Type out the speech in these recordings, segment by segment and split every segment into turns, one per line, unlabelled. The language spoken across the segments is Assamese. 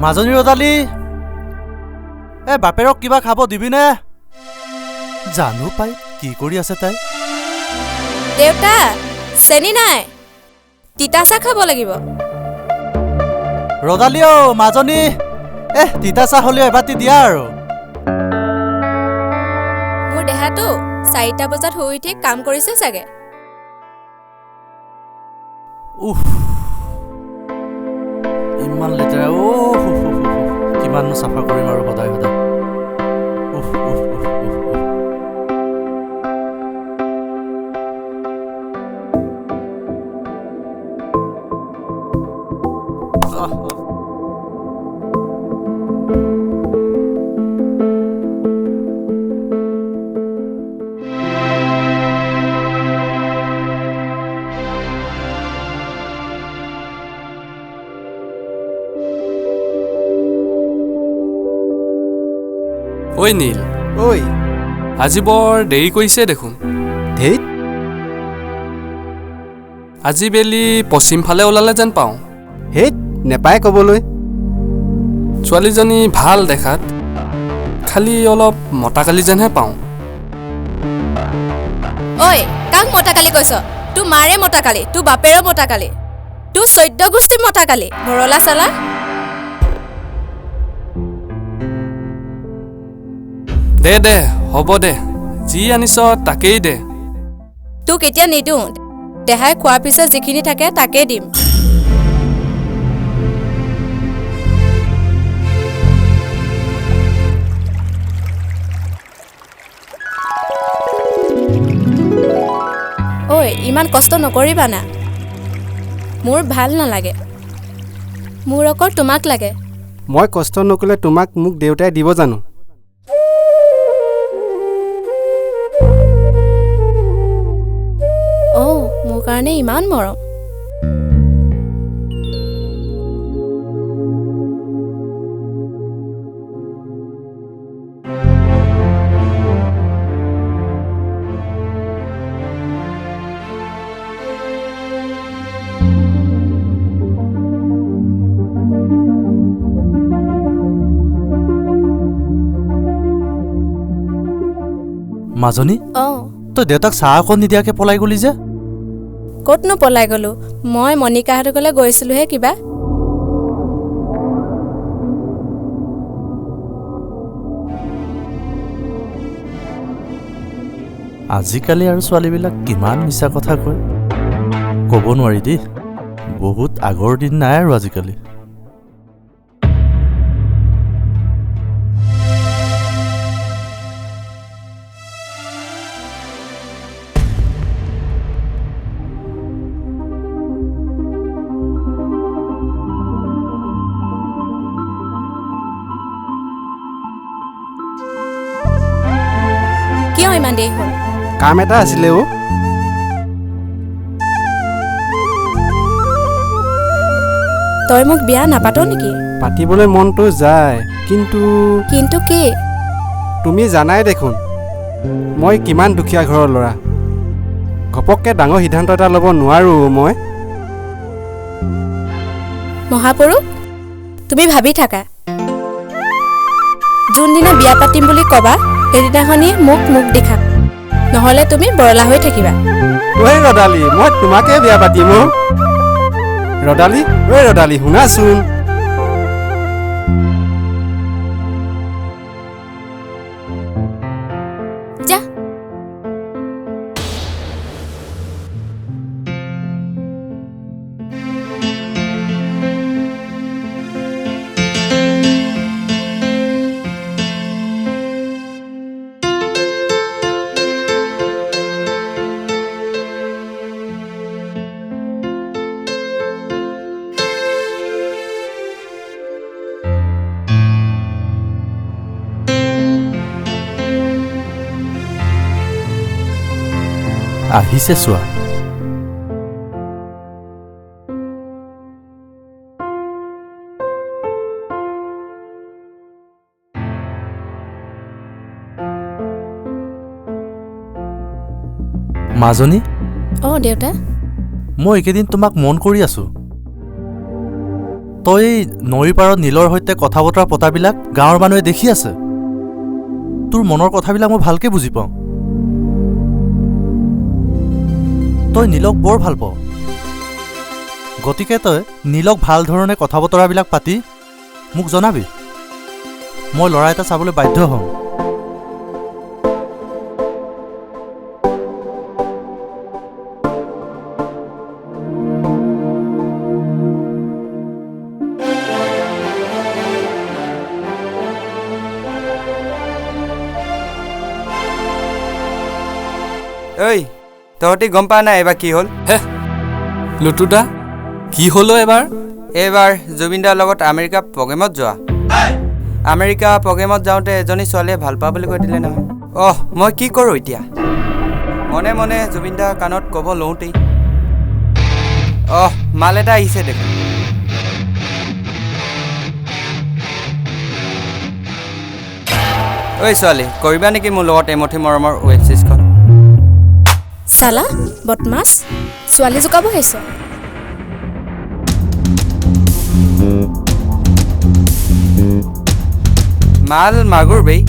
মাজনী ৰদালি এ বাপেৰক কিবা খাব দিবিনে জানো পাই কি কৰি আছে তাই
দেউতা চেনি নাই তিতাচা খাব লাগিব
ৰদালি ও মাজনী তিতাচা হলিও এবাতি দিয়া আৰু
মোৰ দেহাটো 4টা বজাত হৈ উঠি কাম কৰিছে চাগে
ইমান লেতেৰা কিমান চাফা কৰিম আৰু সদায় সদায়
ঐ নীল
ঐ
আজি বৰ দেৰি কৰিছে দেখোন
ধেইত
আজি বেলি পশ্চিম ফালে ওলালে যেন পাওঁ
হেইত নেপায় ক'বলৈ
ছোৱালীজনী ভাল দেখাত খালি অলপ মতাকালি যেনহে পাওঁ
ঐ কাক মতাকালি কৈছ তোৰ মাৰে মতাকালি তোৰ বাপেৰে মতাকালি তোৰ 14 গোষ্ঠী মতাকালি ভৰলা চালা
দে হ'ব দে যি আনিছ তাকেই দে
তোক এতিয়া নিদিওঁ দেহাই খোৱাৰ পিছত যিখিনি থাকে তাকেই দিম ঐ ইমান কষ্ট নকৰিবা না মোৰ ভাল নালাগে মোৰ অকল তোমাক লাগে
মই কষ্ট নকৰিলে তোমাক মোক দেউতাই দিব জানো
মোৰ কাৰণে ইমান মৰম
মাজনী তই দেউতাক চাহ অকণ নিদিয়াকে পলাই গলি যে
ক'তনো পলাই গলো মই মনিকাহঁতৰ ঘৰলৈ গৈছিলোহে কিবা
আজিকালি আৰু ছোৱালীবিলাক কিমান মিছা কথা কয় ক'ব নোৱাৰি দেই বহুত আগৰ দিন নাই আৰু আজিকালি
কিয় ইমান দেৰি হ'ল
কাম এটা আছিলে
তই মোক বিয়া নাপাত নেকি
পাতিবলৈ মনটো যায় কিন্তু
কি
তুমি জানাই দেখোন মই কিমান দুখীয়া ঘৰৰ ল'ৰা ঘপককে ডাঙৰ সিদ্ধান্ত এটা ল'ব নোৱাৰো মই
মহাপুৰুষ তুমি ভাবি থাকা যোনদিনা বিয়া পাতিম বুলি কবা সেইদিনাখনি মোক দেখা নহলে তুমি বৰলা হৈ থাকিবা
ঐ ৰদালি মই তোমাকে বিয়া পাতিম ৰদালি ঐ ৰদালি শুনাচোন
যা
আহিছে চোৱা মাজনী
দেউতা
মই একেদিন তোমাক মন কৰি আছো তই নৈৰ পাৰত নীলৰ সৈতে কথা বতৰা পতাবিলাক গাঁৱৰ মানুহে দেখি আছে। তোৰ মনৰ কথাবিলাক মই ভালকে বুজি পাওঁ। তই নীলক বৰ ভাল পাওঁ। গতিকে তই নীলক ভাল ধৰণে কথা বতৰাবিলাক পাতি মোক জনাবি। মই ল'ৰা এটা চাবলৈ বাধ্য হ'ম।
ঐ তহঁতি গম পা নাই এবাৰ কি হ'ল?
হে লুটুদা, কি হ'লো এবাৰ?
এইবাৰ জুবিনদাৰ লগত আমেৰিকা প্ৰগ্ৰেমত যোৱা। আমেৰিকা প্ৰগ্ৰেমত যাওঁতে এজনী ছোৱালীয়ে ভাল পা বুলি কৈ দিলে নহয়। মই কি কৰোঁ এতিয়া? মনে মনে জুবিনদাৰ কাণত ক'ব লওঁতেই মাল এটা আহিছে দেখোন। ঐ ছোৱালী, কৰিবা নেকি মোৰ লগত এমুঠি মৰমৰ ৱেব ছিৰিজখন?
চালা বদমাছ, ছোৱালী জোকাব আহিছ।
মাল মাগুৰ বেই।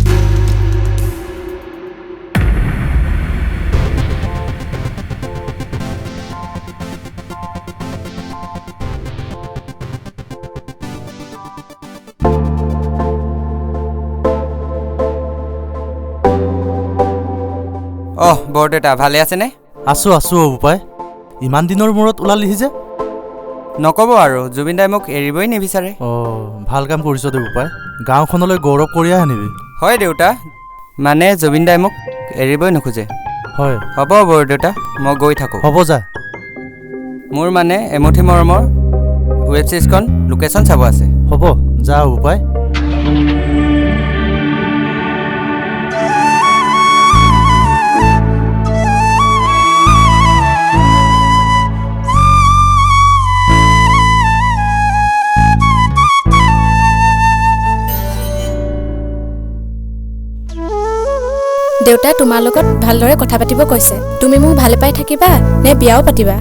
বৰদেউতা ভালে আছেনে?
আছো আছো বোপাই, ইমান দিনৰ মূৰত ওলালিহি যে?
নক'ব আৰু, জুবিনদাই মোক এৰিবই নিবিচাৰে।
ভাল কাম কৰিছ দে বোপাই, গাঁওখনলৈ গৌৰৱ কঢ়িয়াই আনিবি।
হয় দেউতা, মানে জুবিনদাই মোক এৰিবই নোখোজে।
হয়
হ'ব বৰদেউতা, মই গৈ থাকোঁ।
হ'ব যা।
মোৰ মানে এমুঠি মৰমৰ ৱেব ছিৰিজখন লোকেশ্যন চাব আছে।
হ'ব যা বোপাই।
দেউতাই তোমাৰ লগত ভালদৰে কথা পাতিব কৈছে। তুমি মোক ভালে পাই থাকিবা নে বিয়াও পাতিবা?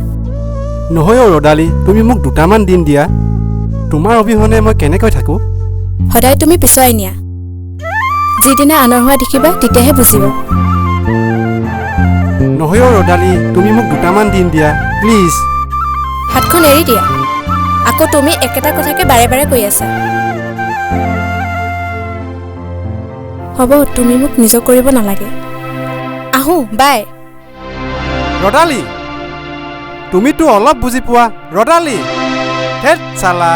নহয় ৰদালি, তুমি মোক দুটামান দিন দিয়া। তোমাৰ অবিহনে মই কেনেকৈ থাকোঁ?
সদায় তুমি পিছুৱাই নিয়া। যিদিনা আনৰ হোৱা দেখিবা তেতিয়াহে বুজিব।
নহয় ৰদালি, তুমি মোক দুটামান দিন দিয়া প্লিজ।
হাতখন এৰি দিয়া। আকৌ তুমি একেটা কথাকে বাৰে বাৰে কৈ আছা। হ'ব, তুমি মোক নিজৰ কৰিব নালাগে। আহোঁ, বাই।
ৰদালি, তুমিতো অলপ বুজি পোৱা। ৰদালি, ধেৎ চালা।